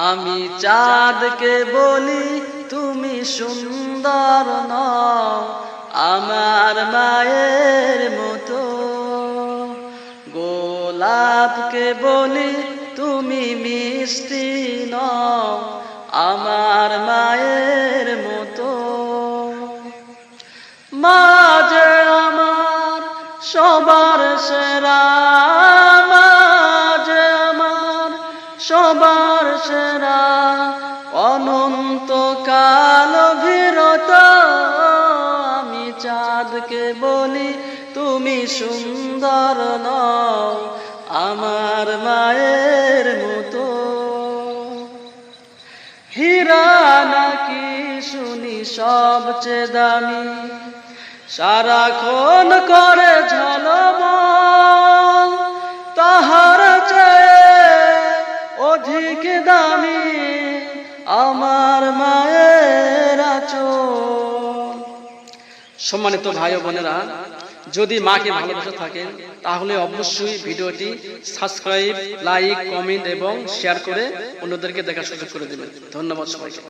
আমি চাঁদকে বলি তুমি সুন্দর নও আমার মায়ের মতো, গোলাপকে বলি তুমি মিষ্টি নও আমার মায়ের মতো। মা যে আমার সবার সেরা, মা যে আমার সবার সেরা, অনন্তকাল বিরত। আমি চাঁদকে বলি তুমি সুন্দর নও আমার মায়ের মতো। হীরা নাকি শুনি সবচেয়ে দামি, সারাক্ষণ করে ঝলমল, তাহার চেয়ে অধিক দামি আমার মায়ের আঁচল। সম্মানিত ভাই ও বোনেরা, যদি মাকে ভালোবাসা থাকেন তাহলে অবশ্যই ভিডিওটি সাবস্ক্রাইব, লাইক, কমেন্ট এবং শেয়ার করে অন্যদেরকে দেখার সুযোগ করে দেবেন। ধন্যবাদ সবাইকে।